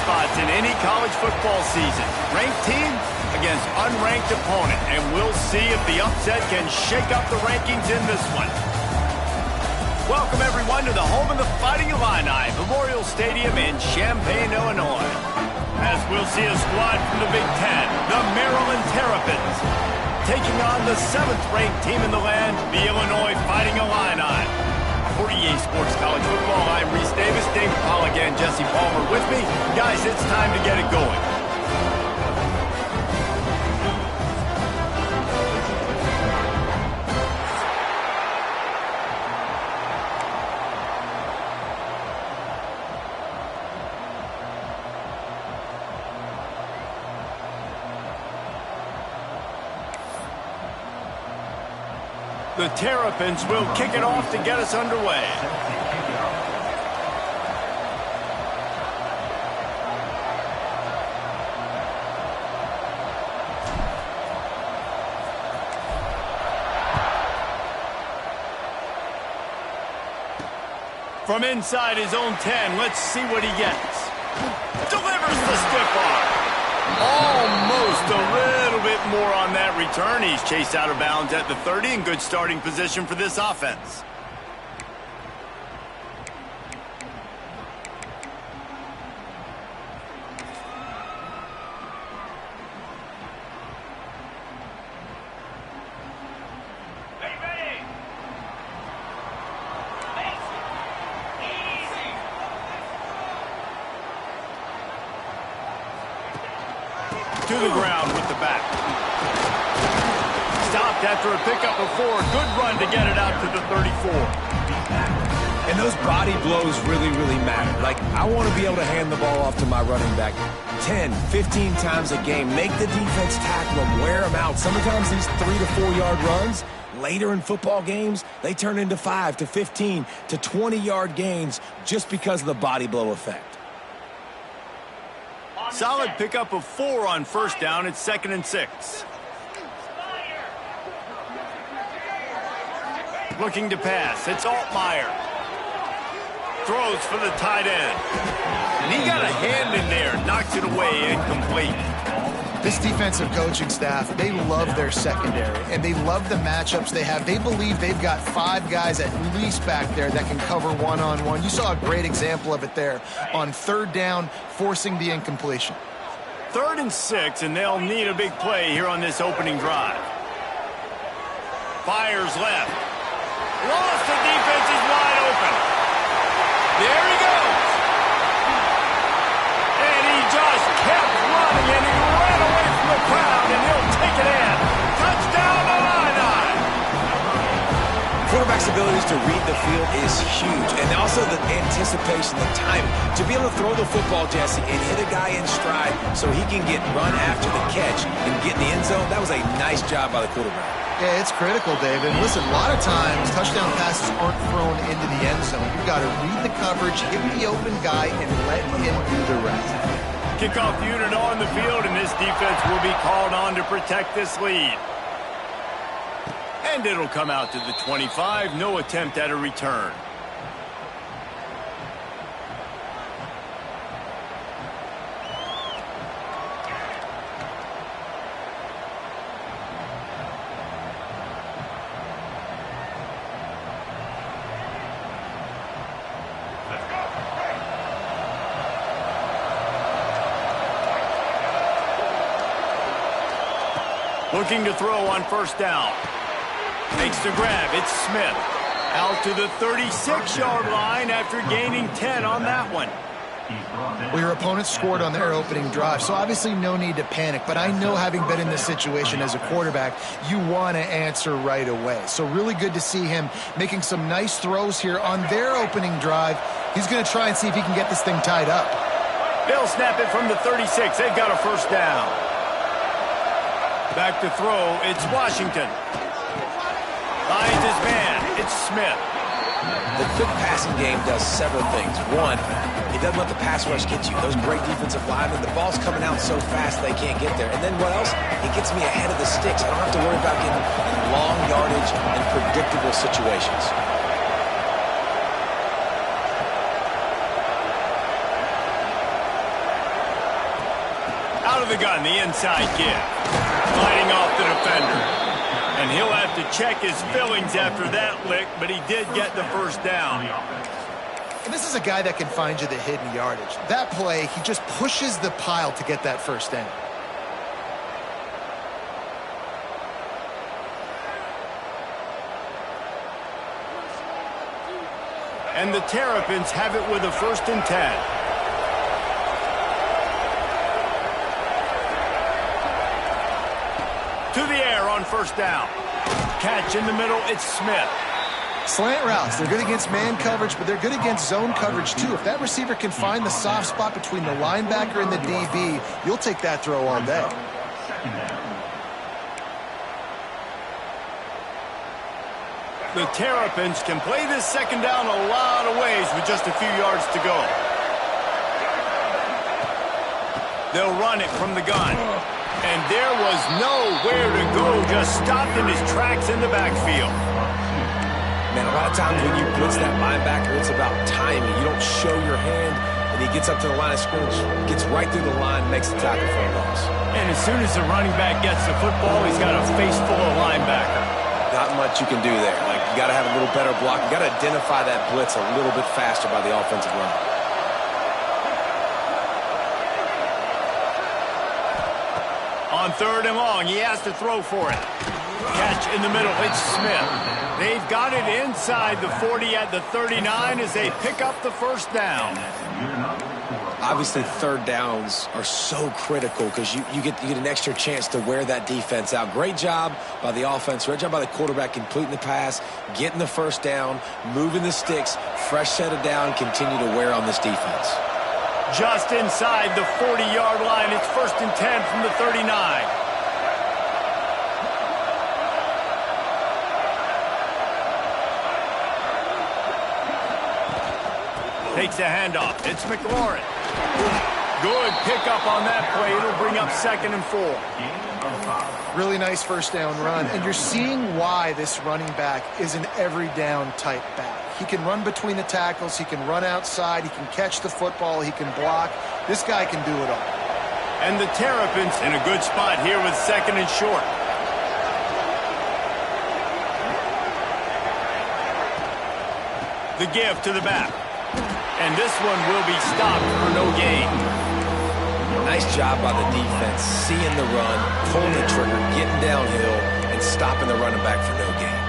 spots in any college football season. Ranked team against unranked opponent, and we'll see if the upset can shake up the rankings in this one. Welcome, everyone, to the home of the Fighting Illini, Memorial Stadium in Champaign, Illinois. As we'll see a squad from the Big Ten, the Maryland Terrapins, taking on the 7th-ranked team in the land, the Illinois Fighting Illini. For EA Sports College Football, I'm Reese Davis, David Pollack, and Jesse Palmer with me. Guys, it's time to get it going. The Terrapins will kick it off to get us underway. From inside his own 10, let's see what he gets. Delivers the stiff arm. Almost a little bit more on that return. He's chased out of bounds at the 30 in good starting position for this offense. To the ground with the back. Stopped after a pickup of 4. Good run to get it out to the 34. And those body blows really, really matter. Like, I want to be able to hand the ball off to my running back 10, 15 times a game. Make the defense tackle them, wear them out. Sometimes these 3 to 4 yard runs, later in football games, they turn into 5 to 15 to 20 yard gains just because of the body blow effect. Solid pickup of 4 on first down. It's 2nd and 6. Looking to pass. It's Altmaier. Throws for the tight end. And he got a hand in there. Knocks it away. Incomplete. This defensive coaching staff, they love their secondary, and they love the matchups they have. They believe they've got 5 guys at least back there that can cover one-on-one. You saw a great example of it there on 3rd down, forcing the incompletion. 3rd and 6, and they'll need a big play here on this opening drive. Fires left. Lost. The defense is wide open. There he goes. And he just kept running, and he ran away from the crowd, and he'll take it in. Touchdown, Illini! Quarterback's abilities to read the field is huge, and also the anticipation, the timing. To be able to throw the football, Jesse, and hit a guy in stride so he can get run after the catch and get in the end zone, that was a nice job by the quarterback. Yeah, it's critical, David. Listen, a lot of times touchdown passes aren't thrown into the end zone. You've got to read the coverage, hit the open guy, and let him do the rest. Kickoff unit on the field, and this defense will be called on to protect this lead. And it'll come out to the 25. No attempt at a return. Looking to throw on first down. Makes the grab. It's Smith. Out to the 36-yard line after gaining 10 on that one. Well, your opponent scored on their opening drive, so obviously no need to panic. But I know, having been in this situation as a quarterback, you want to answer right away. So really good to see him making some nice throws here on their opening drive. He's going to try and see if he can get this thing tied up. They'll snap it from the 36. They've got a first down. Back to throw. It's Washington. Finds his man. It's Smith. The quick passing game does several things. One, it doesn't let the pass rush get you. Those great defensive linemen, the ball's coming out so fast they can't get there. And then what else? It gets me ahead of the sticks. I don't have to worry about getting long yardage and predictable situations. of the gun, the inside give. Fighting off the defender. And he'll have to check his feelings after that lick, but he did get the first down. And this is a guy that can find you the hidden yardage. That play, he just pushes the pile to get that first down. And the Terrapins have it with a 1st and 10. To the air on 1st down. Catch in the middle, it's Smith. Slant routes, they're good against man coverage, but they're good against zone coverage too. If that receiver can find the soft spot between the linebacker and the DB, you'll take that throw all day. The Terrapins can play this 2nd down a lot of ways with just a few yards to go. They'll run it from the gun. And there was nowhere to go, just stopped in his tracks in the backfield. Man, a lot of times when you blitz that linebacker, it's about timing. You don't show your hand, and he gets up to the line of scrimmage, gets right through the line, makes the tackle for a loss. And as soon as the running back gets the football, he's got a face full of linebacker. Not much you can do there. Like, you got to have a little better block. You got to identify that blitz a little bit faster by the offensive line. On 3rd and long, he has to throw for it. Catch in the middle, it's Smith. They've got it inside the 40 at the 39 as they pick up the 1st down. Obviously, 3rd downs are so critical because you get an extra chance to wear that defense out. Great job by the offense. Great job by the quarterback completing the pass, getting the 1st down, moving the sticks, fresh set of down, continue to wear on this defense. Just inside the 40-yard line, it's 1st and 10 from the 39. Takes a handoff. It's McLaurin. Good pickup on that play. It'll bring up 2nd and 4. Really nice 1st down run. And you're seeing why this running back is an every down type back. He can run between the tackles. He can run outside. He can catch the football. He can block. This guy can do it all. And the Terrapins in a good spot here with 2nd and short. The give to the back. And this one will be stopped for no gain. Nice job by the defense, seeing the run, pulling the trigger, getting downhill, and stopping the running back for no gain.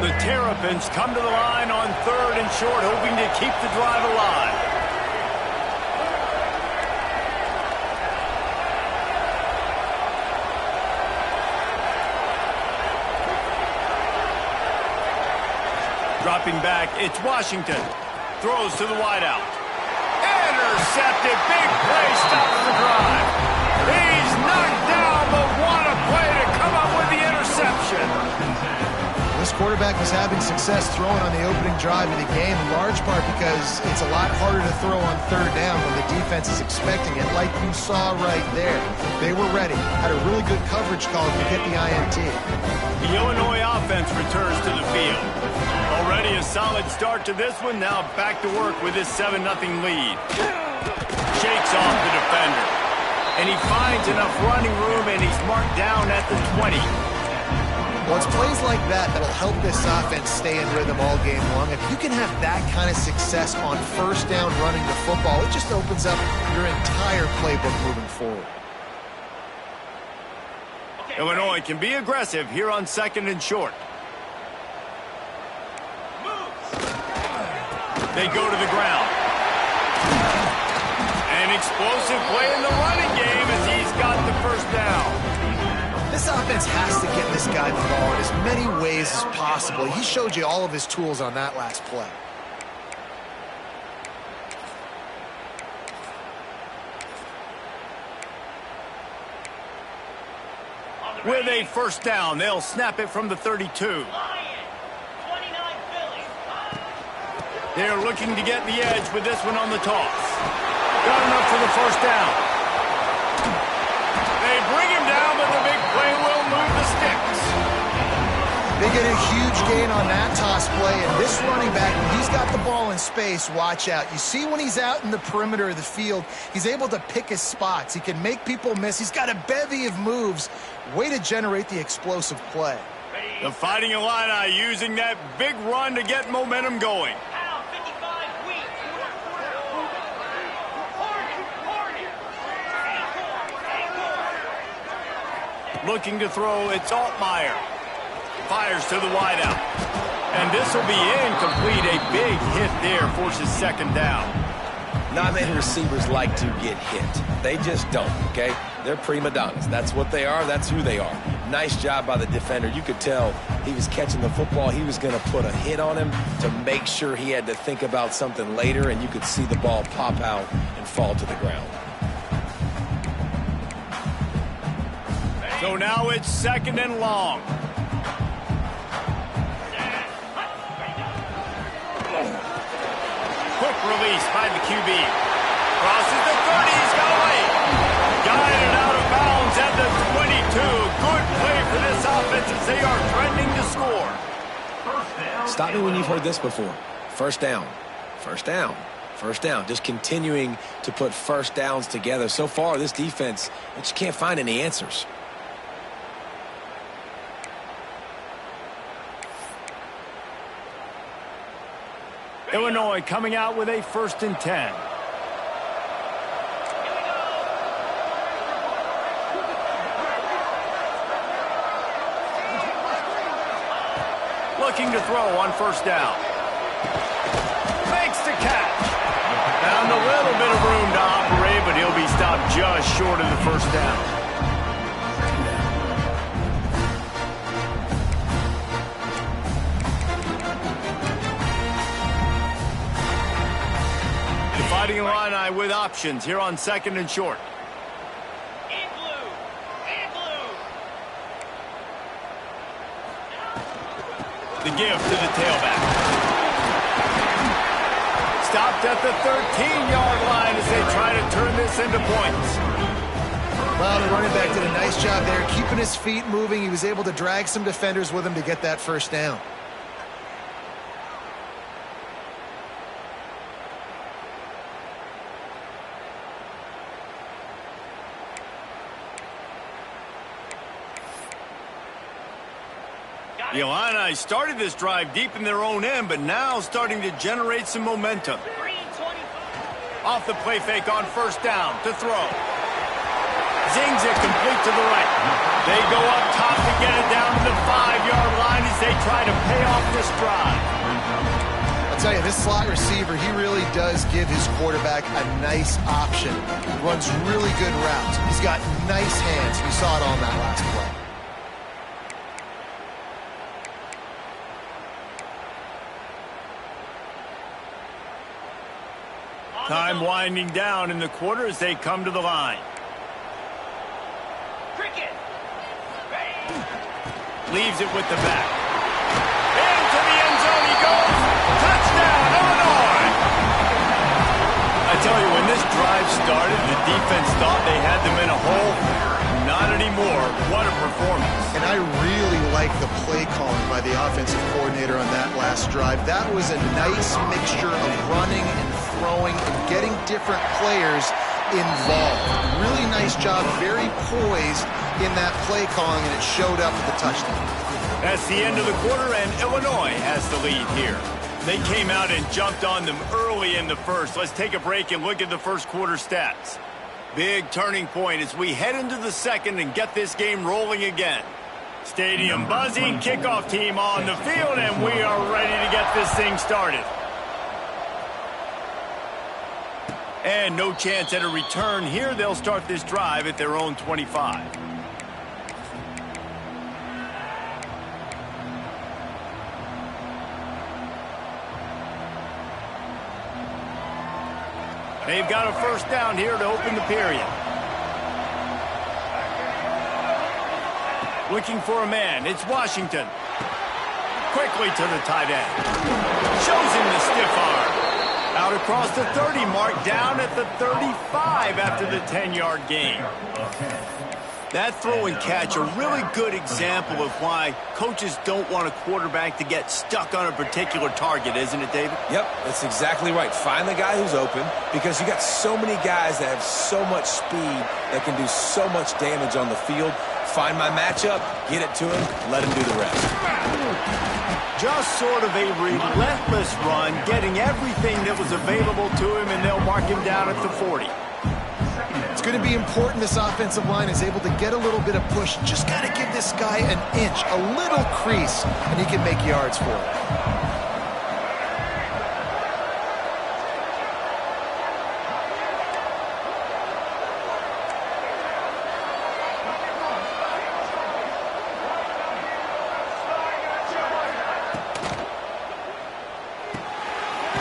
The Terrapins come to the line on 3rd and short, hoping to keep the drive alive. Dropping back, it's Washington. Throws to the wideout. Intercepted. Big play stops the drive. He's knocked down, but what a play to come up with the interception. This quarterback was having success throwing on the opening drive of the game, in large part because it's a lot harder to throw on 3rd down when the defense is expecting it, like you saw right there. They were ready. Had a really good coverage call to get the INT. The Illinois offense returns to the field. Already a solid start to this one. Now back to work with this 7-0 lead. Shakes off the defender. And he finds enough running room, and he's marked down at the 20. Well, it's plays like that that'll help this offense stay in rhythm all game long. If you can have that kind of success on 1st down running the football, it just opens up your entire playbook moving forward. Illinois can be aggressive here on 2nd and short. They go to the ground. An explosive play in the running game as he's got the 1st down. This offense has to get this guy the ball in as many ways as possible. He showed you all of his tools on that last play. With a 1st down, they'll snap it from the 32. They're looking to get the edge with this one on the toss. Got enough for the 1st down. They bring him down, but the big play will move the sticks. They get a huge gain on that toss play, and this running back, when he's got the ball in space, watch out. You see when he's out in the perimeter of the field, he's able to pick his spots. He can make people miss. He's got a bevy of moves. Way to generate the explosive play. The Fighting Illini using that big run to get momentum going. Looking to throw, it's Altmaier. Fires to the wideout. And this will be incomplete. A big hit there forces second down. Not many receivers like to get hit. They just don't, okay? They're prima donnas. That's what they are. That's who they are. Nice job by the defender. You could tell he was catching the football. He was going to put a hit on him to make sure he had to think about something later, and you could see the ball pop out and fall to the ground. So now it's second and long. Quick release by the QB. Crosses the 30. He's got away. Guided out of bounds at the 22. Good play for this offense as they are trending to score. Stop me when you've heard this before. First down. First down. First down. Just continuing to put first downs together. So far, this defense, they just can't find any answers. Illinois coming out with a 1st and 10. Looking to throw on 1st down. Makes the catch. Found a little bit of room to operate, but he'll be stopped just short of the 1st down. Fighting Illini with options here on 2nd and short. The give to the tailback. Stopped at the 13-yard line as they try to turn this into points. Well, the running back did a nice job there, keeping his feet moving. He was able to drag some defenders with him to get that 1st down. The Illini started this drive deep in their own end, but now starting to generate some momentum. Off the play fake on 1st down to throw. Zings it complete to the right. They go up top to get it down to the 5-yard line as they try to pay off this drive. I'll tell you, this slot receiver, he really does give his quarterback a nice option. Runs really good routes. He's got nice hands. We saw it on that last play. Time winding down in the quarter as they come to the line. Leaves it with the back. Into the end zone he goes. Touchdown, Illinois! I tell you, when this drive started, the defense thought they had them in a hole. Not anymore. What a performance. And I really like the play calling by the offensive coordinator on that last drive. That was a nice mixture of running and throwing and getting different players involved. Really nice job, very poised in that play calling, and it showed up at the touchdown. That's the end of the quarter, and Illinois has the lead here. They came out and jumped on them early in the first. Let's take a break and look at the first quarter stats. Big turning point as we head into the second and get this game rolling again. Stadium buzzing, kickoff team on the field, and we are ready to get this thing started. And no chance at a return here. They'll start this drive at their own 25. They've got a 1st down here to open the period. Looking for a man. It's Washington. Quickly to the tight end. Shows him the stiff arm. Out across the 30 mark, down at the 35 after the 10-yard gain. That throw and catch, a really good example of why coaches don't want a quarterback to get stuck on a particular target, isn't it, David? Yep, that's exactly right. Find the guy who's open, because you got so many guys that have so much speed that can do so much damage on the field. Find my matchup, get it to him, let him do the rest. Just sort of a relentless run, getting everything that was available to him, and they'll mark him down at the 40. It's going to be important this offensive line is able to get a little bit of push. Just got to give this guy an inch, a little crease, and he can make yards for it.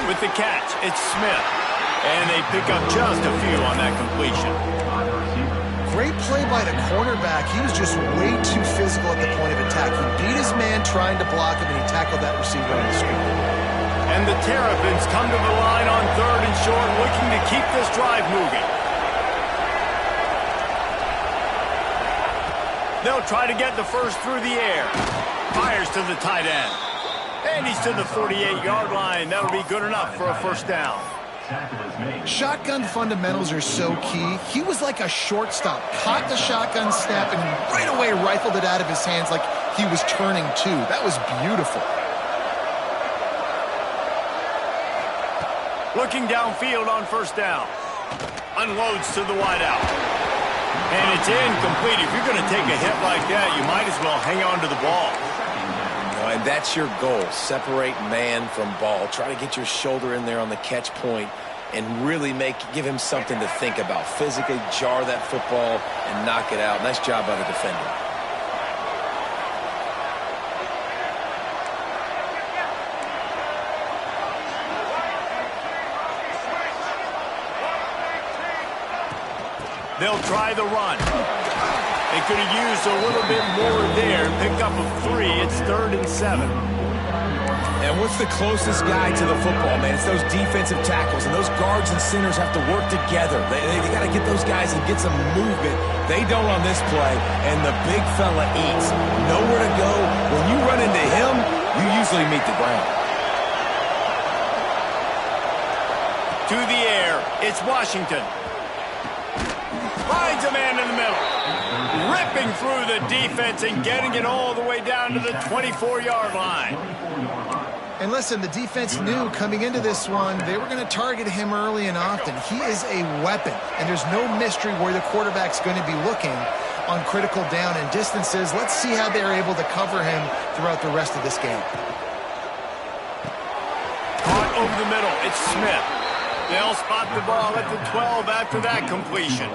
With the catch, it's Smith. And they pick up just a few on that completion. Great play by the cornerback. He was just way too physical at the point of attack. He beat his man trying to block him, and he tackled that receiver on the screen. And the Terrapins come to the line on 3rd and short, looking to keep this drive moving. They'll try to get the first through the air. Fires to the tight end. And he's to the 48-yard line. That'll be good enough for a first down. Shotgun fundamentals are so key. He was like a shortstop. Caught the shotgun snap and right away rifled it out of his hands like he was turning two. That was beautiful. Looking downfield on first down. Unloads to the wideout. And it's incomplete. If you're going to take a hit like that, you might as well hang on to the ball. And that's your goal. Separate man from ball. Try to get your shoulder in there on the catch point and really give him something to think about. Physically jar that football and knock it out. Nice job by the defender. They'll try the run. They could have used a little bit more there. Pick up a 3. It's 3rd and 7. And what's the closest guy to the football, man? It's those defensive tackles, and those guards and centers have to work together. They got to get those guys and get some movement. They don't on this play, and the big fella eats. Nowhere to go. When you run into him, you usually meet the ground. To the air, it's Washington. Finds a man in the middle. Ripping through the defense and getting it all the way down to the 24-yard line. And listen, the defense knew coming into this one, they were going to target him early and often. He is a weapon, and there's no mystery where the quarterback's going to be looking on critical down and distances. Let's see how they're able to cover him throughout the rest of this game. Caught over the middle. It's Smith. They'll spot the ball at the 12 after that completion.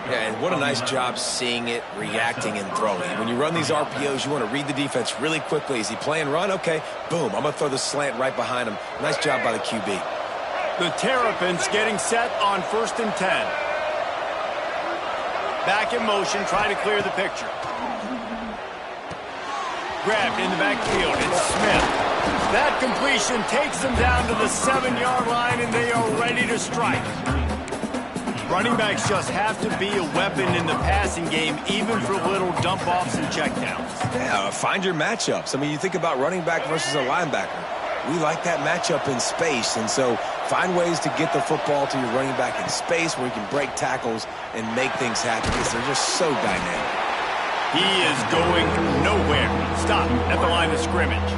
Yeah, and what a nice job seeing it, reacting, and throwing. When you run these RPOs, you want to read the defense really quickly. Is he playing run? Okay, boom. I'm going to throw the slant right behind him. Nice job by the QB. The Terrapins getting set on 1st and 10. Back in motion, try to clear the picture. Grabbed in the backfield. It's Smith. That completion takes them down to the 7-yard line, and they are ready to strike. Running backs just have to be a weapon in the passing game, even for little dump-offs and checkdowns. Yeah, find your matchups. I mean, you think about running back versus a linebacker. We like that matchup in space, and so find ways to get the football to your running back in space where you can break tackles and make things happen because they're just so dynamic. He is going nowhere. Stop at the line of scrimmage.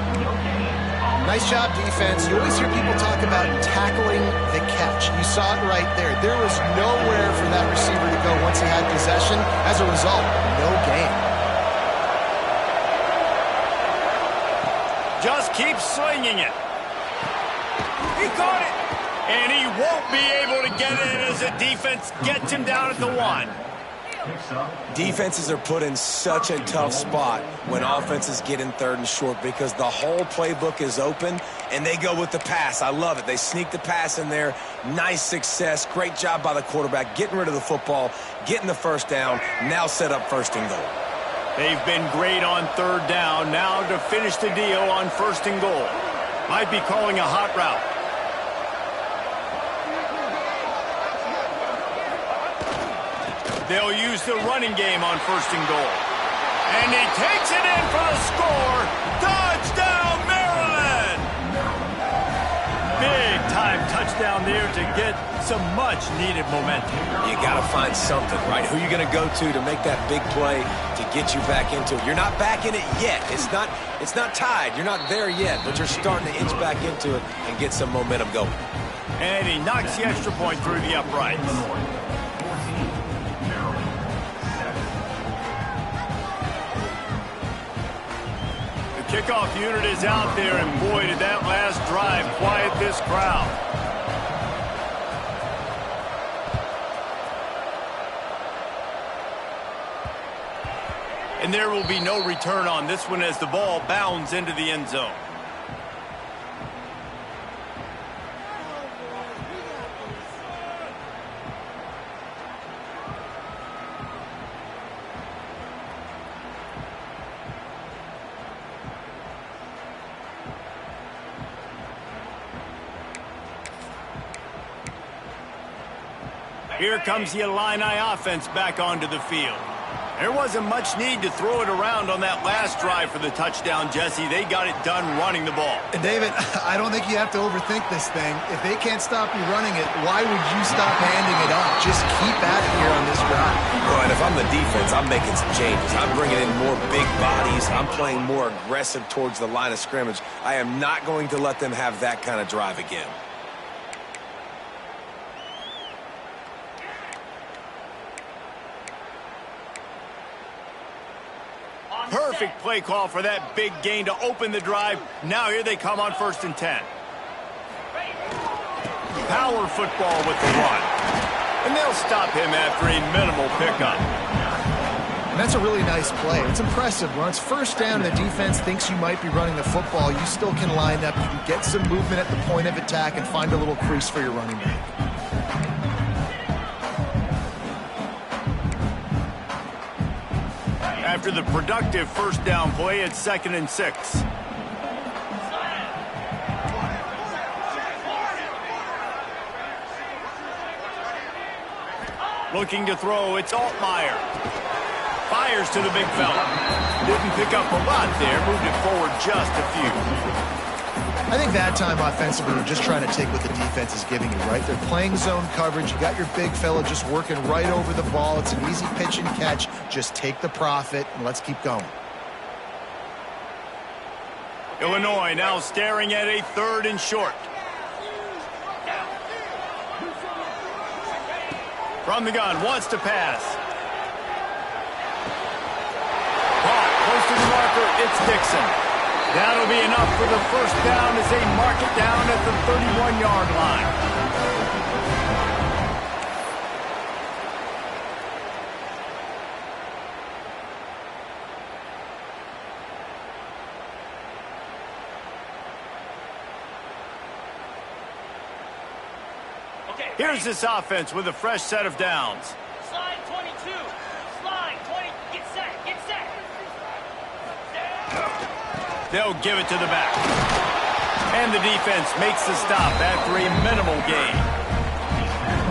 Nice job, defense. You always hear people talk about tackling the catch. You saw it right there. There was nowhere for that receiver to go once he had possession. As a result, no gain. Just keep slinging it. He caught it. And he won't be able to get it as the defense gets him down at the 1. Defenses are put in such a tough spot when offenses get in 3rd and short because the whole playbook is open and they go with the pass. I love it. They sneak the pass in there. Nice success. Great job by the quarterback getting rid of the football, getting the first down, now set up 1st and goal. They've been great on 3rd down. Now to finish the deal on 1st and goal. Might be calling a hot route. They'll use the running game on 1st and goal. And he takes it in for the score. Touchdown, Maryland! Big-time touchdown there to get some much-needed momentum. You got to find something, right? Who are you going to go to make that big play to get you back into it? You're not back in it yet. It's not tied. You're not there yet, but you're starting to inch back into it and get some momentum going. And he knocks the extra point through the uprights. The kickoff unit is out there, and boy, did that last drive quiet this crowd. And there will be no return on this one as the ball bounds into the end zone. Here comes the Illini offense back onto the field. There wasn't much need to throw it around on that last drive for the touchdown, Jesse. They got it done running the ball. And David, I don't think you have to overthink this thing. If they can't stop you running it, why would you stop handing it off? Just keep at it here on this drive. Well, and if I'm the defense, I'm making some changes. I'm bringing in more big bodies. I'm playing more aggressive towards the line of scrimmage. I am not going to let them have that kind of drive again. Perfect play call for that big gain to open the drive. Now here they come on 1st and 10. Power football with the run. And they'll stop him after a minimal pickup. And that's a really nice play. It's impressive. When it's 1st down and the defense thinks you might be running the football, you still can line up. You can get some movement at the point of attack and find a little crease for your running back. After the productive 1st down play, it's 2nd and 6. Looking to throw, it's Altmaier. Fires to the big fella. Didn't pick up a lot there, moved it forward just a few. I think that time offensively, we're just trying to take what the defense is giving you, right? They're playing zone coverage. You got your big fella just working right over the ball. It's an easy pitch and catch. Just take the profit, and let's keep going. Illinois now staring at a 3rd and short. From the gun, wants to pass. Caught, close to the marker, it's Dixon. That'll be enough for the 1st down as they mark it down at the 31-yard line. Okay. Here's this offense with a fresh set of downs. Slide 22. Slide 20. Get set. Get set. They'll give it to the back. And the defense makes the stop after a minimal gain.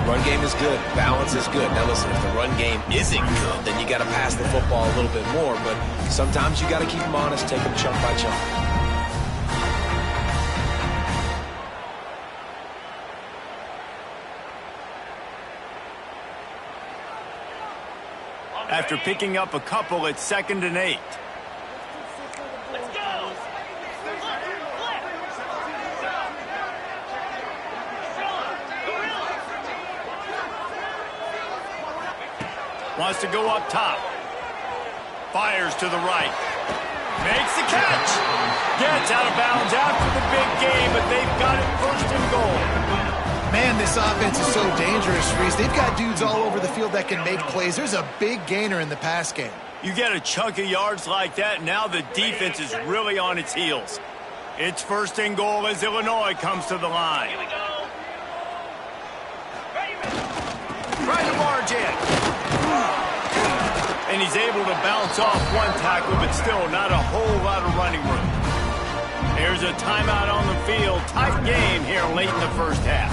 Run game is good. Balance is good. Now listen, if the run game isn't good, then you got to pass the football a little bit more. But sometimes you got to keep them honest, take them chunk by chunk. After picking up a couple, it's 2nd and 8. Let's go. Wants to go up top. Fires to the right. Makes the catch. Gets out of bounds after the big game, but they've got it 1st and goal. Man, this offense is so dangerous, Reese. They've got dudes all over the field that can make plays. There's a big gainer in the pass game. You get a chunk of yards like that, now the defense is really on its heels. It's 1st and goal as Illinois comes to the line. Here we go. Trying to barge in. And he's able to bounce off one tackle, but still not a whole lot of running room. There's a timeout on the field. Tight game here late in the 1st half.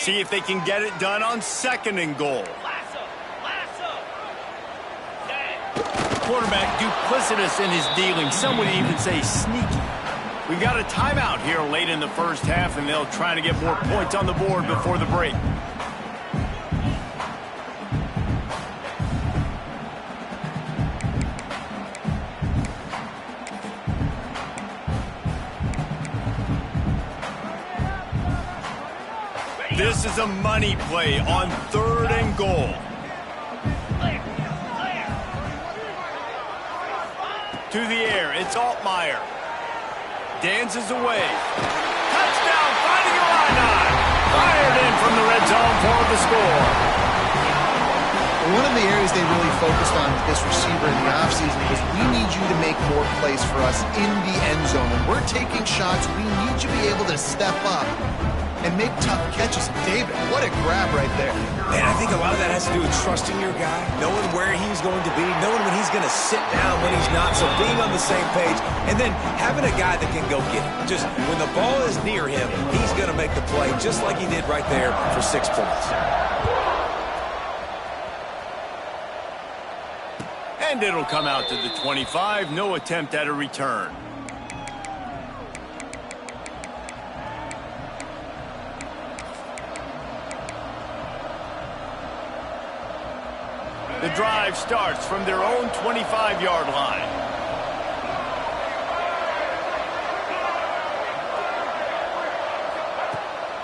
See if they can get it done on 2nd and goal. Quarterback duplicitous in his dealing. Some would even say sneaky. We've got a timeout here late in the first half, and they'll try to get more points on the board before the break. This is a money play on 3rd and goal. To the air, it's Altmaier. Dances away. Touchdown, finding a line. Fired in from the red zone for the score. One of the areas they really focused on with this receiver in the offseason was we need you to make more plays for us in the end zone. When we're taking shots, we need you to be able to step up and make tough catches. David, what a grab right there. Man, I think a lot of that has to do with trusting your guy, knowing where he's going to be, knowing when he's going to sit down, when he's not, so being on the same page, and then having a guy that can go get it. Just when the ball is near him, he's going to make the play just like he did right there for 6 points. And it'll come out to the 25. No attempt at a return. The drive starts from their own 25-yard line.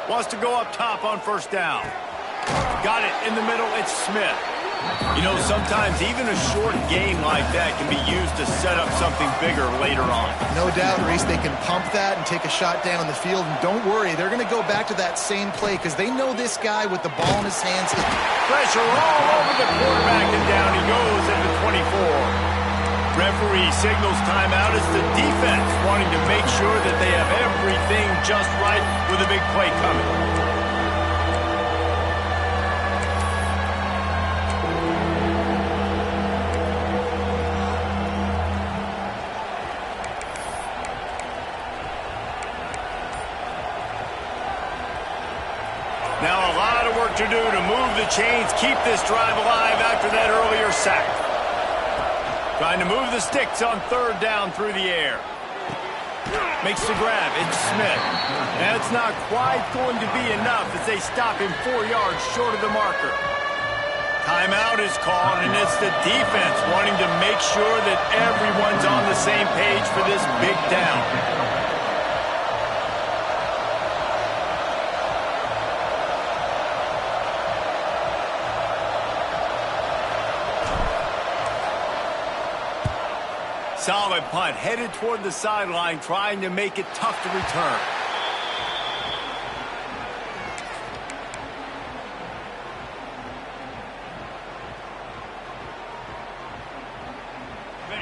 Wants to go up top on 1st down. Got it in the middle. It's Smith. You know, sometimes even a short game like that can be used to set up something bigger later on. No doubt, Reese, they can pump that and take a shot down the field. And don't worry, they're going to go back to that same play because they know this guy with the ball in his hands. Pressure all over the quarterback, and down he goes at the 24. Referee signals timeout as the defense wanting to make sure that they have everything just right with a big play coming. Now a lot of work to do to move the chains, keep this drive alive after that earlier sack. Trying to move the sticks on 3rd down through the air. Makes the grab. It's Smith. That's not quite going to be enough as they stop him 4 yards short of the marker. Timeout is called, and it's the defense wanting to make sure that everyone's on the same page for this big down. Solid punt, headed toward the sideline, trying to make it tough to return.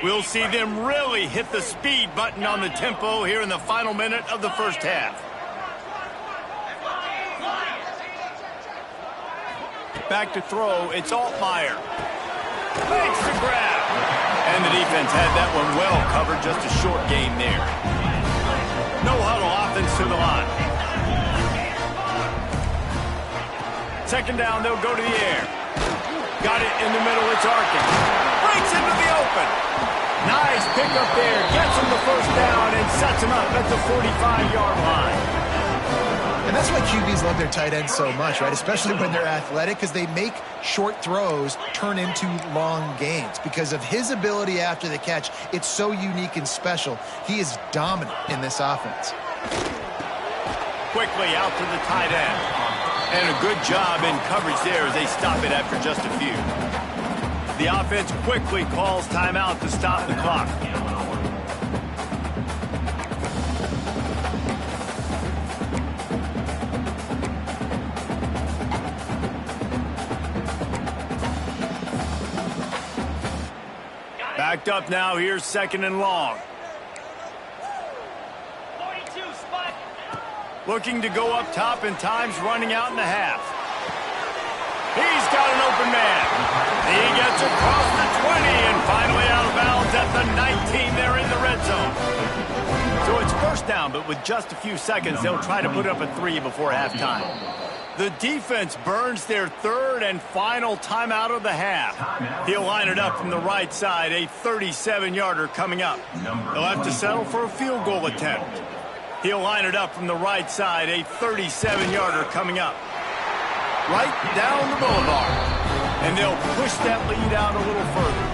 We'll see them really hit the speed button on the tempo here in the final minute of the first half. Back to throw, it's Altmaier. Makes the grab. And the defense had that one well covered, just a short game there. No huddle offense to the line. 2nd down, they'll go to the air. Got it in the middle, it's Arkin. Breaks into the open. Nice pickup there, gets him the 1st down and sets him up at the 45-yard line. And that's why QBs love their tight ends so much, right? Especially when they're athletic, because they make short throws turn into long gains. Because of his ability after the catch, it's so unique and special. He is dominant in this offense. Quickly out to the tight end. And a good job in coverage there as they stop it after just a few. The offense quickly calls timeout to stop the clock. Backed up now, here's 2nd and long. 42 spot. Looking to go up top, and time's running out in the half. He's got an open man. He gets across the 20 and finally out of bounds at the 19. They're in the red zone. So it's 1st down, but with just a few seconds, they'll try to put up a 3 before halftime. The defense burns their third and final timeout of the half. He'll line it up from the right side, a 37-yarder coming up. He'll have to settle for a field goal attempt. He'll line it up from the right side, a 37-yarder coming up. Right down the boulevard. And they'll push that lead out a little further.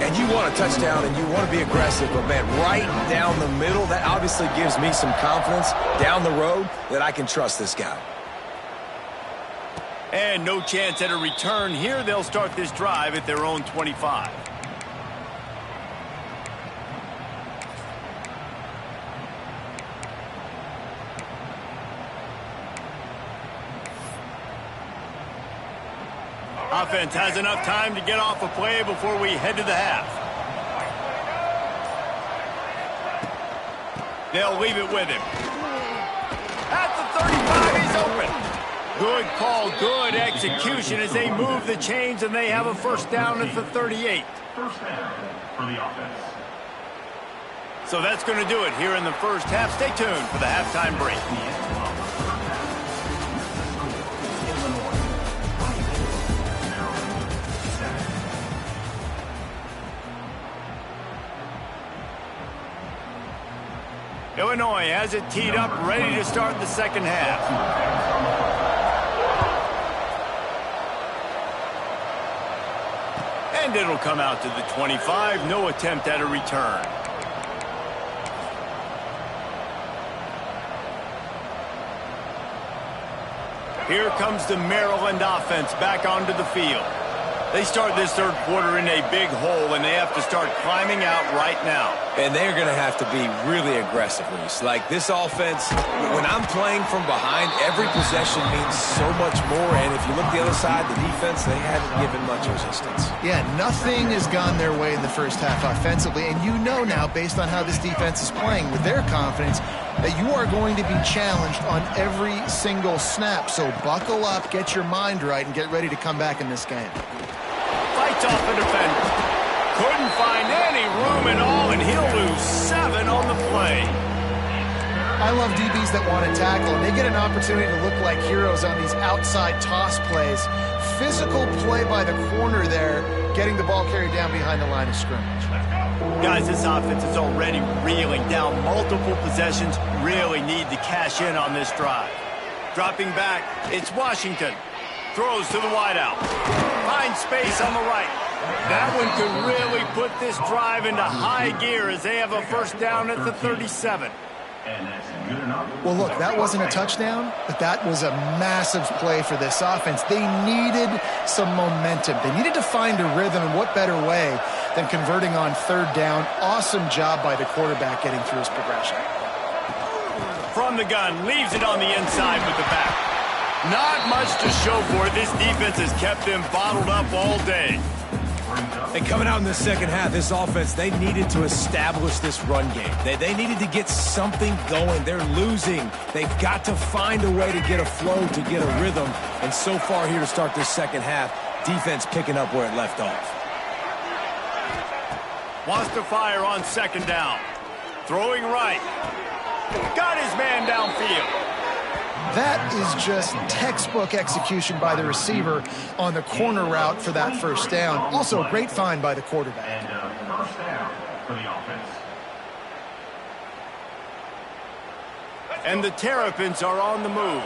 And you want a touchdown and you want to be aggressive, but man, right down the middle, that obviously gives me some confidence down the road that I can trust this guy. And no chance at a return here. They'll start this drive at their own 25. Offense has enough time to get off a play before we head to the half. They'll leave it with him. At the 35, he's open. Good call, good execution as they move the chains and they have a first down at the 38. First down for the offense. So that's going to do it here in the first half. Stay tuned for the halftime break. Illinois has it teed up, ready to start the second half. And it'll come out to the 25. No attempt at a return. Here comes the Maryland offense back onto the field. They start this third quarter in a big hole, and they have to start climbing out right now. And they're going to have to be really aggressive, Reese. Like this offense, when I'm playing from behind, every possession means so much more. And if you look the other side, the defense, they haven't given much resistance. Yeah, nothing has gone their way in the first half offensively. And you know now, based on how this defense is playing with their confidence, that you are going to be challenged on every single snap. So buckle up, get your mind right, and get ready to come back in this game. Fights off the defender. Couldn't find any room at all, and he'll lose 7 on the play. I love DBs that want to tackle, and they get an opportunity to look like heroes on these outside toss plays. Physical play by the corner there, getting the ball carried down behind the line of scrimmage. Guys, this offense is already reeling down multiple possessions. Really need to cash in on this drive. Dropping back, it's Washington. Throws to the wideout. Finds space on the right. That one could really put this drive into high gear as they have a first down at the 37. Well, look, that wasn't a touchdown, but that was a massive play for this offense. They needed some momentum. They needed to find a rhythm, and what better way than converting on third down. Awesome job by the quarterback getting through his progression. From the gun, leaves it on the inside with the back. Not much to show for it. This defense has kept them bottled up all day. And coming out in the second half, this offense, they needed to establish this run game. They needed to get something going. They're losing. They've got to find a way to get a flow, to get a rhythm. And so far here to start this second half, defense picking up where it left off. Wants to fire on second down. Throwing right. Got his man downfield. That is just textbook execution by the receiver on the corner route for that first down. Also, a great find by the quarterback. And first down for the offense. And the Terrapins are on the move.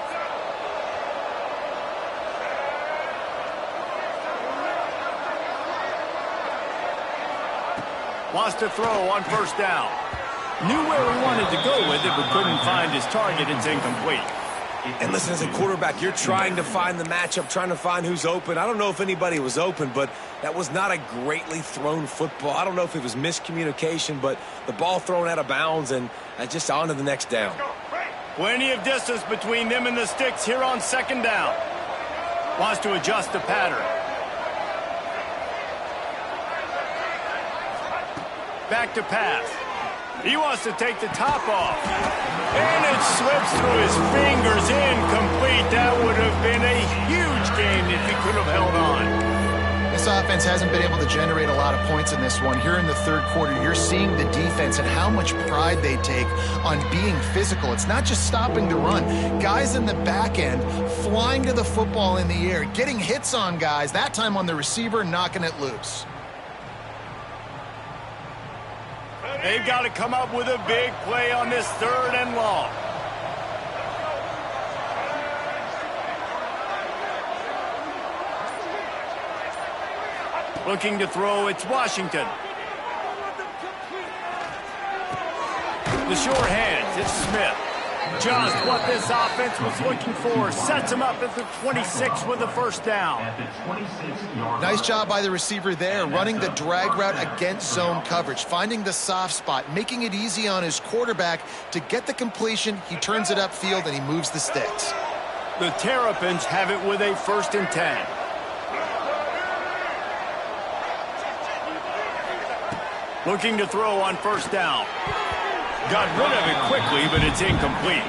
Wants to throw on first down. Knew where he wanted to go with it, but couldn't find his target. It's incomplete. And listen, as a quarterback, you're trying to find the matchup, trying to find who's open. I don't know if anybody was open, but that was not a greatly thrown football. I don't know if it was miscommunication, but the ball thrown out of bounds and just on to the next down. Plenty of distance between them and the sticks here on second down. Wants to adjust the pattern. Back to pass. He wants to take the top off. And it slips through his fingers, incomplete. That would have been a huge gain if he could have held on. This this offense hasn't been able to generate a lot of points in this one. Here in the third quarter, you're seeing the defense and how much pride they take on being physical. It's not just stopping the run. Guys in the back end flying to the football in the air, getting hits on guys, that time on the receiver, knocking it loose. They've got to come up with a big play on this 3rd and long. Looking to throw, it's Washington. The short hands, it's Smith. Just what this offense was looking for. Sets him up at the 26 with the first down. Nice job by the receiver there, running the drag route against zone coverage, finding the soft spot, making it easy on his quarterback to get the completion. He turns it upfield and he moves the sticks. The Terrapins have it with a 1st and 10. Looking to throw on 1st down. Got rid of it quickly, but it's incomplete.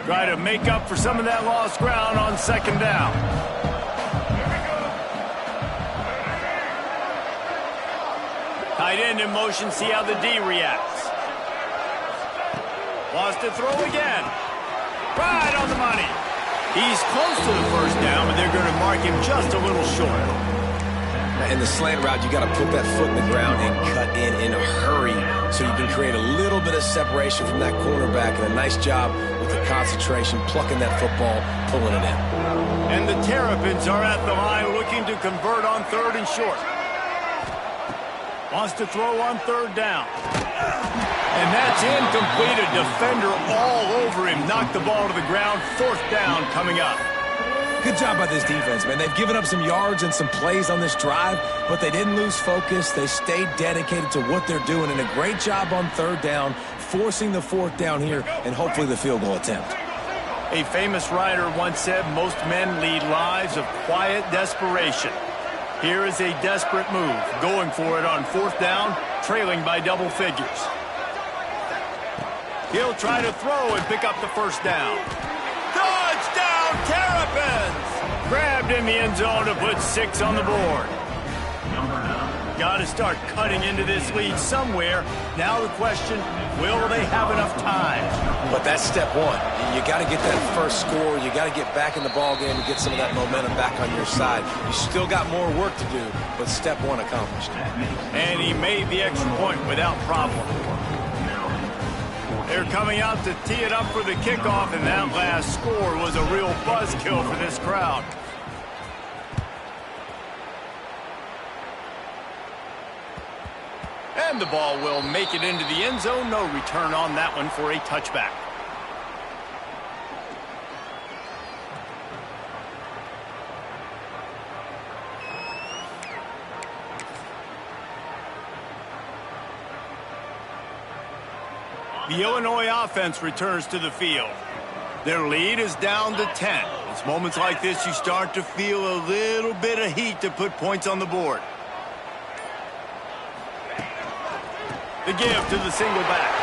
Try to make up for some of that lost ground on 2nd down. Tight end in motion, see how the D reacts. Wants to throw again. Right on the money. He's close to the 1st down, but they're going to mark him just a little short. In the slant route, you got to put that foot in the ground and cut in a hurry so you can create a little bit of separation from that cornerback. And a nice job with the concentration, plucking that football, pulling it in. And the Terrapins are at the line looking to convert on 3rd and short. Wants to throw on 3rd down. And that's incomplete. A defender all over him. Knocked the ball to the ground. 4th down coming up. Good job by this defense, man. They've given up some yards and some plays on this drive, but they didn't lose focus. They stayed dedicated to what they're doing, and a great job on 3rd down, forcing the 4th down here, and hopefully the field goal attempt. A famous writer once said, most men lead lives of quiet desperation. Here is a desperate move, going for it on 4th down, trailing by double figures. He'll try to throw and pick up the 1st down. Touchdown, Terrapins! Grabbed in the end zone to put 6 on the board. Got to start cutting into this lead somewhere. Now the question, will they have enough time? But that's step one. You got to get that first score. You got to get back in the ball game and get some of that momentum back on your side. You still got more work to do, but step one accomplished. And he made the extra point without problem. They're coming out to tee it up for the kickoff, and that last score was a real buzzkill for this crowd. And the ball will make it into the end zone. No return on that one for a touchback. The Illinois offense returns to the field. Their lead is down to 10. It's moments like this you start to feel a little bit of heat to put points on the board. The give to the single back.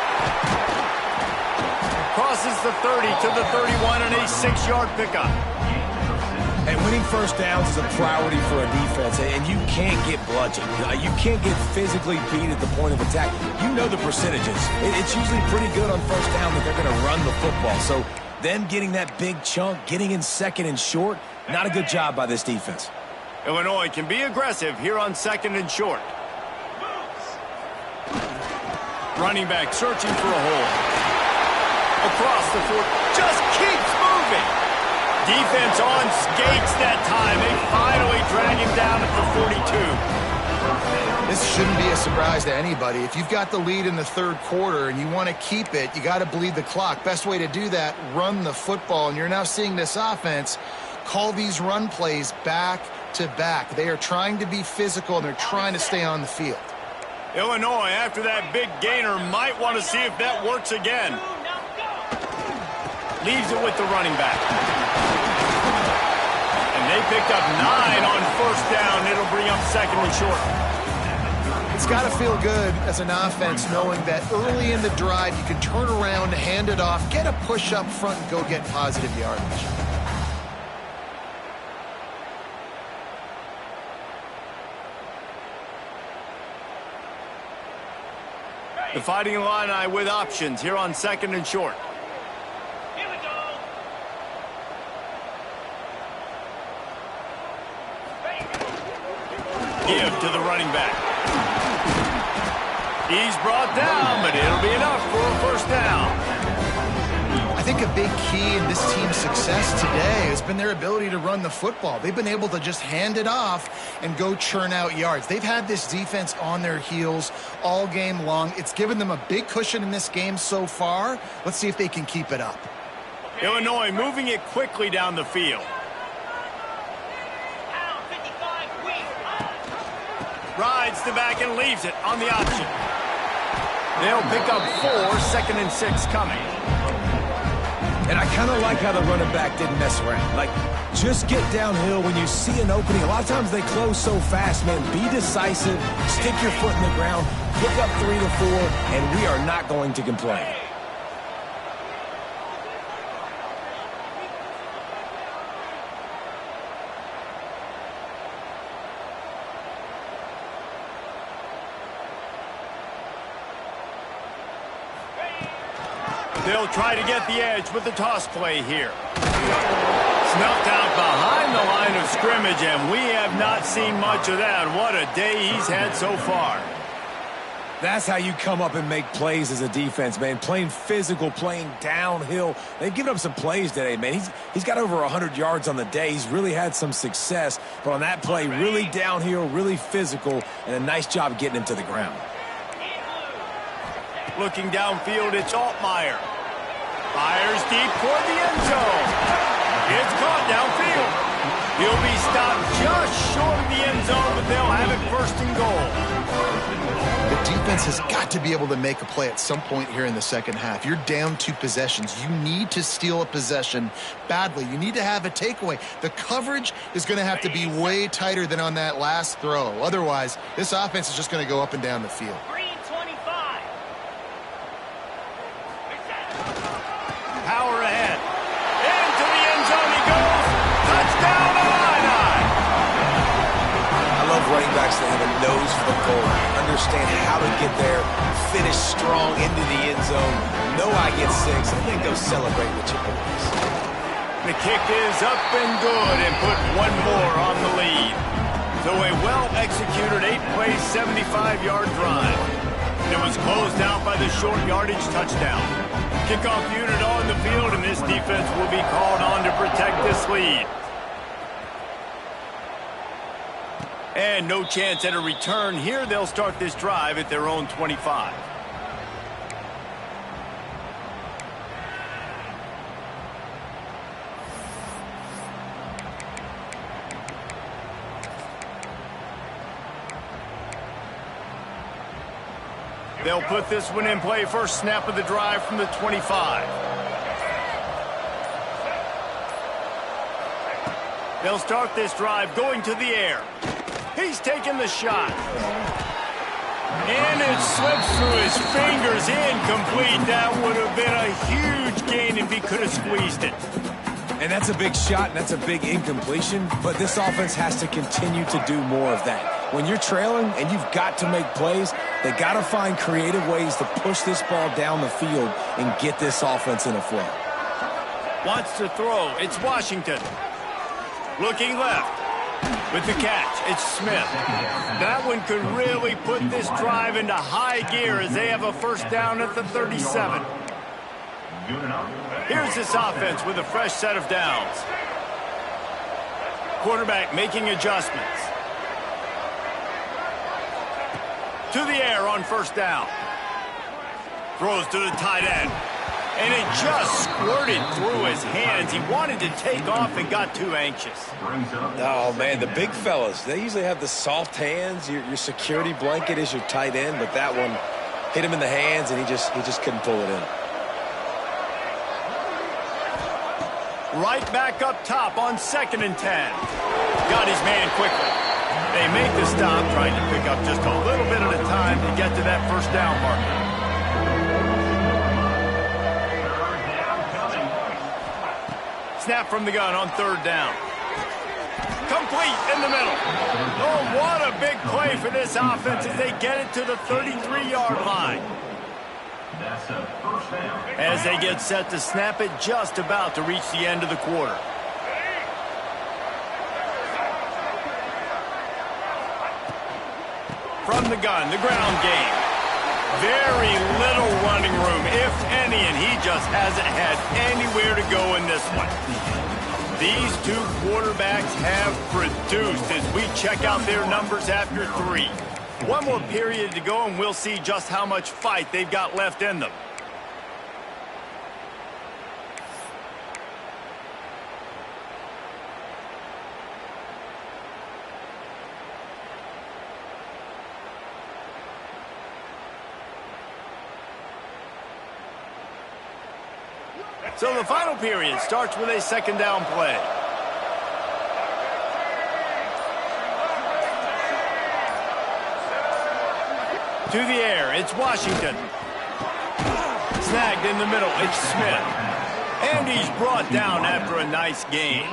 Crosses the 30 to the 31 and a 6-yard pickup. And winning 1st downs is a priority for a defense, and you can't get bludgeoned. You can't get physically beat at the point of attack. You know the percentages. It's usually pretty good on 1st down that they're going to run the football. So then getting that big chunk, getting in 2nd and short, not a good job by this defense. Illinois can be aggressive here on 2nd and short. Running back searching for a hole. Across the 4, just keeps moving. Defense on skates that time. They finally drag him down at the 42. This shouldn't be a surprise to anybody. If you've got the lead in the 3rd quarter and you want to keep it, you got to bleed the clock. Best way to do that, run the football. And you're now seeing this offense call these run plays back to back. They are trying to be physical, and they're trying to stay on the field. Illinois, after that big gainer, might want to see if that works again. Leaves it with the running back. And they picked up 9 on 1st down. It'll bring up 2nd and short. It's got to feel good as an offense knowing that early in the drive you can turn around, hand it off, get a push up front, and go get positive yardage. The Fighting Illini with options here on 2nd and short. Here we go. Give to the running back. He's brought down, but it'll be enough for a first down. I think a big key in this team's success today has been their ability to run the football. They've been able to just hand it off and go churn out yards. They've had this defense on their heels all game long. It's given them a big cushion in this game so far. Let's see if they can keep it up. Illinois moving it quickly down the field. Down 55, wing. Rides the back and leaves it on the option. They'll pick up 4, 2nd and 6 coming. And I kind of like how the running back didn't mess around. Like, just get downhill when you see an opening. A lot of times they close so fast, man. Be decisive, stick your foot in the ground, pick up 3 to 4, and we are not going to complain. They'll try to get the edge with the toss play here. Snuffed out behind the line of scrimmage, and we have not seen much of that. What a day he's had so far. That's how you come up and make plays as a defense, man. Playing physical, playing downhill. They've given up some plays today, man. He's got over 100 yards on the day. He's really had some success. But on that play, really downhill, really physical, and a nice job getting him to the ground. Looking downfield, it's Altmaier. Fires deep toward the end zone. It's caught downfield. He'll be stopped just short of the end zone, but they'll have it 1st and goal. The defense has got to be able to make a play at some point here in the second half. You're down 2 possessions. You need to steal a possession badly. You need to have a takeaway. The coverage is going to have to be way tighter than on that last throw. Otherwise, this offense is just going to go up and down the field. Green 25. Power ahead. Into the end zone he goes. Touchdown, Illini. I love running backs that have a nose for the goal. Understand how to get there, finish strong into the end zone, know I get 6, and then go celebrate with your boys. The kick is up and good and put one more on the lead. So a well-executed 8-play, 75-yard drive. It was closed out by the short yardage touchdown. Kickoff unit on the field, and this defense will be called on to protect this lead. And no chance at a return here. They'll start this drive at their own 25. They'll put this one in play. First snap of the drive from the 25. They'll start this drive going to the air. He's taking the shot. And it slips through his fingers, incomplete. That would have been a huge gain if he could have squeezed it. And that's a big shot, and that's a big incompletion, but this offense has to continue to do more of that. When you're trailing and you've got to make plays, they got to find creative ways to push this ball down the field and get this offense in a flow. Wants to throw. It's Washington. Looking left. With the catch, it's Smith. That one could really put this drive into high gear as they have a first down at the 37. Here's this offense with a fresh set of downs. Quarterback making adjustments. To the air on first down. Throws to the tight end. And it just squirted through his hands. He wanted to take off and got too anxious. Oh, man, the big fellas, they usually have the soft hands. Your security blanket is your tight end, but that one hit him in the hands, and he just couldn't pull it in. Right back up top on 2nd and 10. Got his man quickly. They make the stop, trying to pick up just a little bit at a time to get to that first down marker. Snap from the gun on third down. Complete in the middle. Oh, what a big play for this offense as they get it to the 33-yard line. As they get set to snap it, just about to reach the end of the quarter. From the gun, the ground game. Very little running room, if any, and he just hasn't had anywhere to go in this one. These two quarterbacks have produced as we check out their numbers after 3. One more period to go, and we'll see just how much fight they've got left in them. So the final period starts with a second down play. To the air, it's Washington. Snagged in the middle, it's Smith. And he's brought down after a nice gain.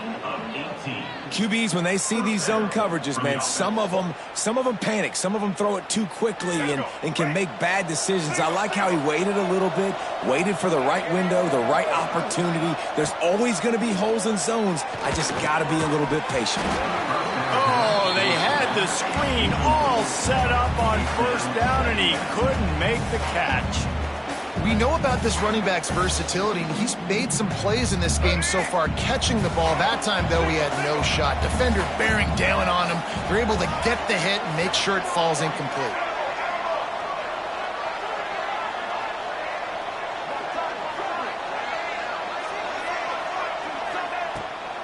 QBs, when they see these zone coverages, man, some of them panic. Some of them throw it too quickly and can make bad decisions. I like how he waited a little bit, waited for the right window, the right opportunity. There's always going to be holes in zones. I just got to be a little bit patient. Oh, they had the screen all set up on first down, and he couldn't make the catch. We know about this running back's versatility, and he's made some plays in this game so far, catching the ball. That time, though, he had no shot. Defender bearing down on him. They're able to get the hit and make sure it falls incomplete.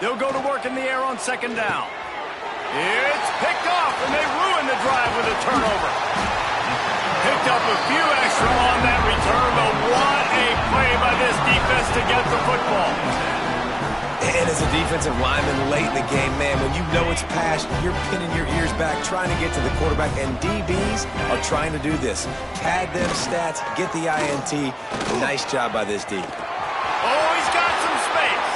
They'll go to work in the air on second down. It's picked off, and they ruin the drive with a turnover. Picked up a few extra on that return, but what a play by this defense to get the football. And as a defensive lineman late in the game, man, when you know it's past, you're pinning your ears back, trying to get to the quarterback, and DBs are trying to do this. Pad them stats, get the INT. Nice job by this D. Oh, he's got some space.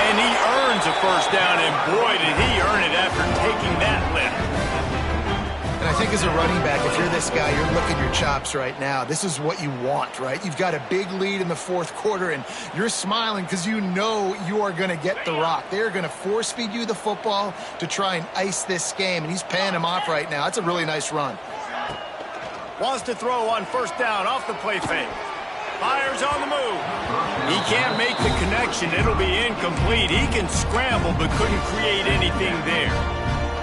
And he earns a first down, and boy, did he earn it after taking that lift. And I think as a running back, if you're this guy, you're licking your chops right now. This is what you want, right? You've got a big lead in the fourth quarter, and you're smiling because you know you are going to get the rock. They're going to force-feed you the football to try and ice this game, and he's paying him off right now. That's a really nice run. Wants to throw on first down off the play fake. Fires on the move. He can't make the connection. It'll be incomplete. He can scramble but couldn't create anything there.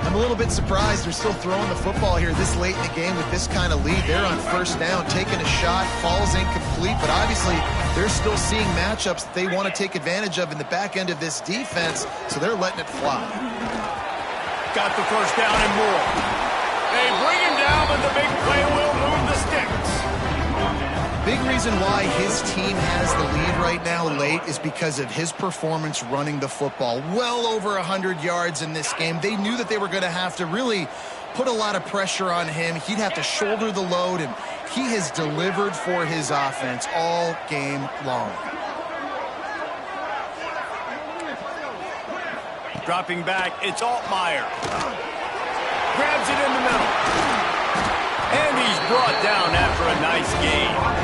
I'm a little bit surprised they're still throwing the football here this late in the game with this kind of lead. They're on first down, taking a shot, falls incomplete, but obviously they're still seeing matchups that they want to take advantage of in the back end of this defense, so they're letting it fly. Got the first down and more. They bring him down, but the big play will move the sticks. Big reason why his team has the lead right now late is because of his performance running the football. Well over 100 yards in this game. They knew that they were going to have to really put a lot of pressure on him. He'd have to shoulder the load, and he has delivered for his offense all game long. Dropping back, it's Altmaier. Grabs it in the middle. And he's brought down after a nice gain.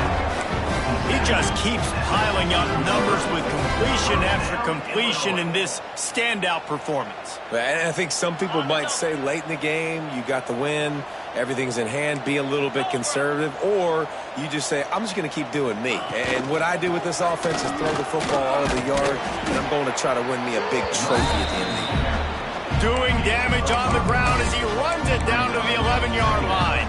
He just keeps piling up numbers with completion after completion in this standout performance. And I think some people might say late in the game, you got the win, everything's in hand, be a little bit conservative, or you just say, I'm just going to keep doing me. And what I do with this offense is throw the football out of the yard, and I'm going to try to win me a big trophy at the end of the year. Doing damage on the ground as he runs it down to the 11-yard line.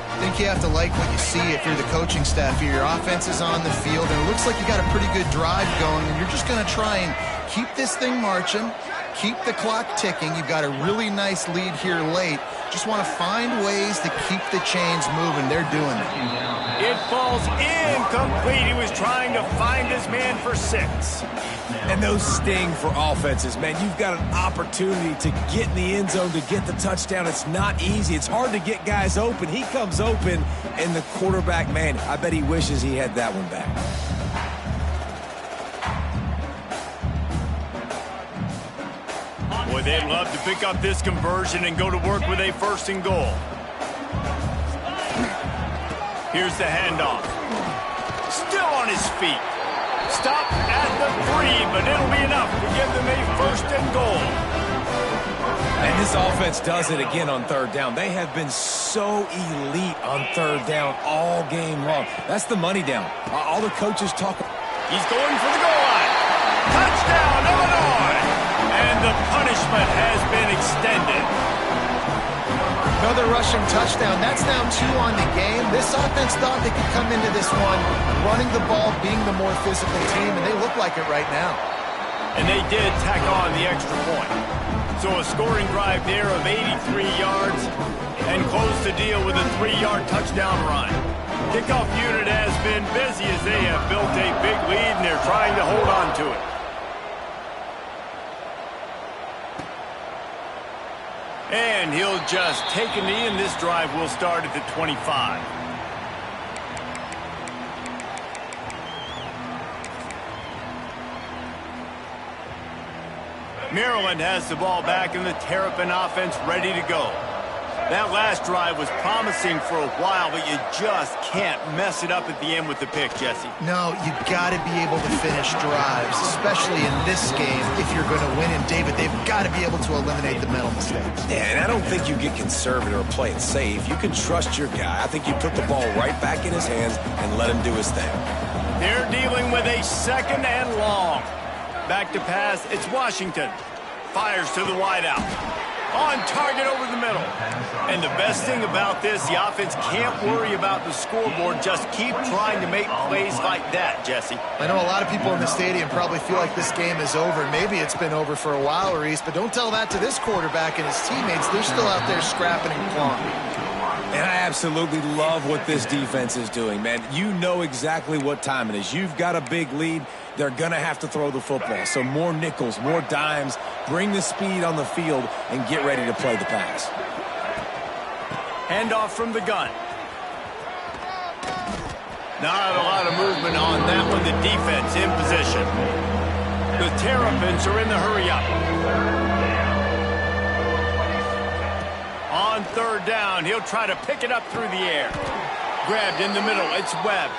I think you have to like what you see if you're the coaching staff here. Your offense is on the field, and it looks like you got a pretty good drive going, and you're just going to try and keep this thing marching, keep the clock ticking. You've got a really nice lead here late. Just want to find ways to keep the chains moving. They're doing it. It falls incomplete. He was trying to find his man for 6. And those sting for offenses, man. You've got an opportunity to get in the end zone to get the touchdown. It's not easy. It's hard to get guys open. He comes open, and the quarterback, man, I bet he wishes he had that one back. Boy, they'd love to pick up this conversion and go to work with a 1st and goal. Here's the handoff. Still on his feet. Stop at the 3, but it'll be enough to give them a 1st and goal. And this offense does it again on 3rd down. They have been so elite on 3rd down all game long. That's the money down. All the coaches talk. He's going for the goal line. Touchdown, Illinois! And the punishment has been extended. Another rushing touchdown. That's now 2 on the game. This offense thought they could come into this one running the ball, being the more physical team, and they look like it right now. And they did tack on the extra point. So a scoring drive there of 83 yards and close the deal with a 3-yard touchdown run. Kickoff unit has been busy as they have built a big lead, and they're trying to hold on to it. And he'll just take a knee, and this drive will start at the 25. Maryland has the ball back, and the Terrapin offense ready to go. That last drive was promising for a while, but you just can't mess it up at the end with the pick, Jesse. No, you've got to be able to finish drives, especially in this game. If you're going to win, and David, they've got to be able to eliminate the mental mistakes. Yeah, and I don't think you get conservative or play it safe. You can trust your guy. I think you put the ball right back in his hands and let him do his thing. They're dealing with a 2nd and long. Back to pass, it's Washington. Fires to the wideout. On target over the middle. And the best thing about this, the offense can't worry about the scoreboard. Just keep trying to make plays like that, Jesse. I know a lot of people in the stadium probably feel like this game is over. Maybe it's been over for a while, Reese, but don't tell that to this quarterback and his teammates. They're still out there scrapping and clawing. And I absolutely love what this defense is doing, man. You know exactly what time it is. You've got a big lead. They're going to have to throw the football. So more nickels, more dimes, bring the speed on the field, and get ready to play the pass. Handoff from the gun. Not a lot of movement on that one. The defense in position. The Terrapins are in the hurry-up. On 3rd down, he'll try to pick it up through the air. Grabbed in the middle, it's Webb.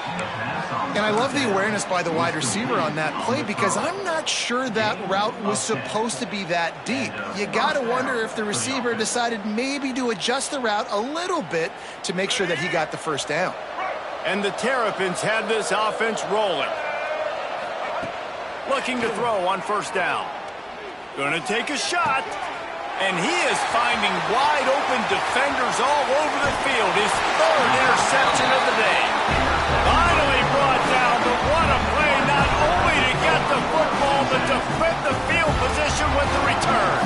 And I love the awareness by the wide receiver on that play because I'm not sure that route was supposed to be that deep. You got to wonder if the receiver decided maybe to adjust the route a little bit to make sure that he got the 1st down. And the Terrapins had this offense rolling. Looking to throw on 1st down. Gonna take a shot. And he is finding wide-open defenders all over the field. His 3rd interception of the day. Finally brought down, but what a play, not only to get the football, but to flip the field position with the return.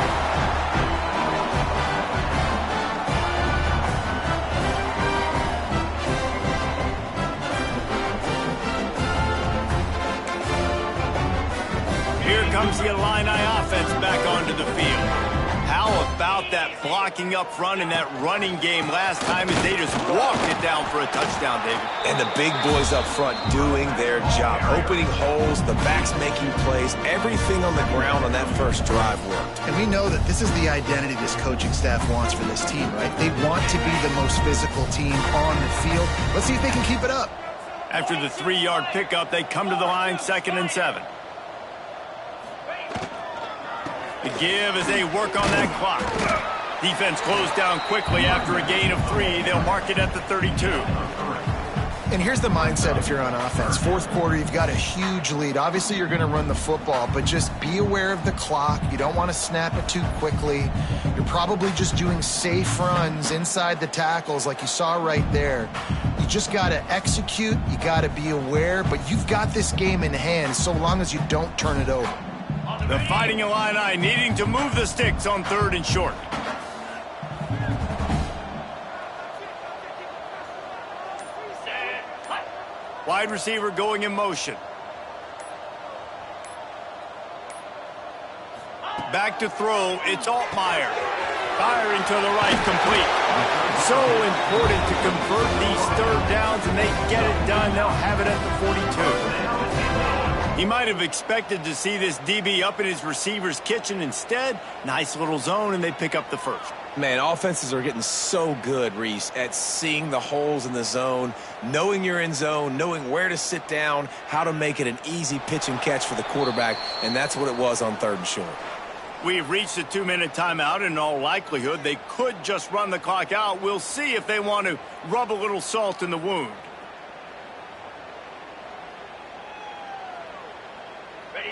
Here comes the Illini offense back onto the field. How about that blocking up front and that running game last time as they just walked it down for a touchdown, David? And the big boys up front doing their job. Opening holes, the backs making plays. Everything on the ground on that 1st drive worked. And we know that this is the identity this coaching staff wants for this team, right? They want to be the most physical team on the field. Let's see if they can keep it up. After the 3-yard pickup, they come to the line 2nd and 7. The give as they work on that clock. Defense closed down quickly after a gain of 3. They'll mark it at the 32. And here's the mindset if you're on offense. 4th quarter, you've got a huge lead. Obviously, you're going to run the football, but just be aware of the clock. You don't want to snap it too quickly. You're probably just doing safe runs inside the tackles like you saw right there. You just got to execute. You got to be aware, but you've got this game in hand so long as you don't turn it over. The Fighting Illini needing to move the sticks on 3rd and short. Wide receiver going in motion. Back to throw, it's Altmaier. Firing to the right, complete. So important to convert these 3rd downs, and they get it done. They'll have it at the 42. He might have expected to see this DB up in his receiver's kitchen. Instead, nice little zone, and they pick up the first. Man, offenses are getting so good, Reese, at seeing the holes in the zone, knowing you're in zone, knowing where to sit down, how to make it an easy pitch and catch for the quarterback, and that's what it was on 3rd and short. We've reached a 2-minute timeout. In all likelihood, they could just run the clock out. We'll see if they want to rub a little salt in the wound.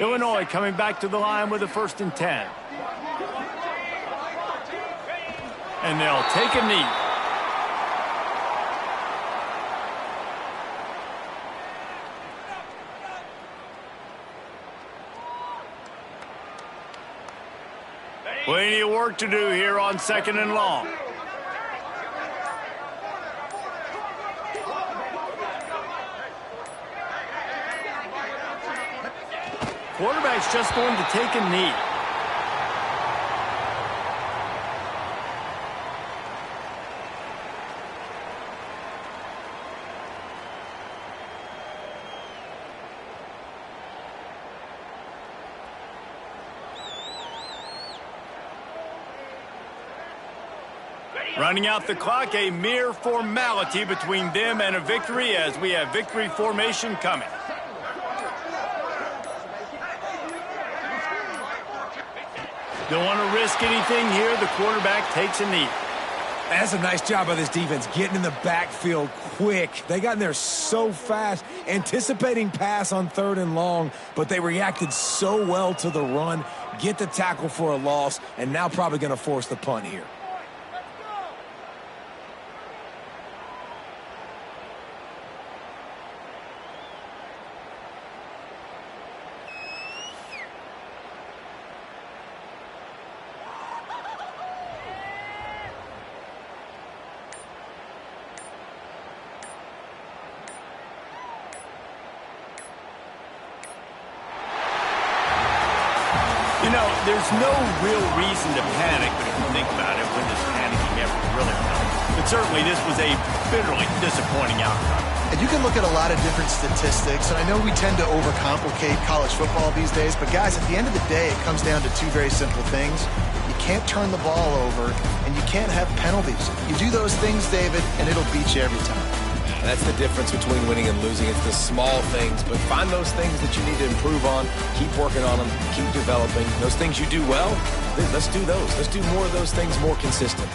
Illinois coming back to the line with a 1st and 10. And they'll take a knee. Plenty of work to do here on 2nd and long. Quarterback's just going to take a knee. Running out the clock, a mere formality between them and a victory as we have victory formation coming. Don't want to risk anything here. The quarterback takes a knee. That's a nice job by this defense, getting in the backfield quick. They got in there so fast, anticipating pass on 3rd and long, but they reacted so well to the run, get the tackle for a loss, and now probably going to force the punt here. You know, there's no real reason to panic, but if you think about it, when does panicking ever really help? But certainly this was a bitterly disappointing outcome. And you can look at a lot of different statistics, and I know we tend to overcomplicate college football these days, but guys, at the end of the day, it comes down to 2 very simple things. You can't turn the ball over, and you can't have penalties. You do those things, David, and it'll beat you every time. That's the difference between winning and losing. It's the small things, but find those things that you need to improve on. Keep working on them. Keep developing. Those things you do well, let's do those. Let's do more of those things more consistent.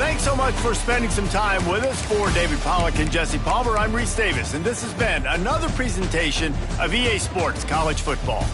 Thanks so much for spending some time with us. For David Pollack and Jesse Palmer, I'm Reese Davis, and this has been another presentation of EA Sports College Football.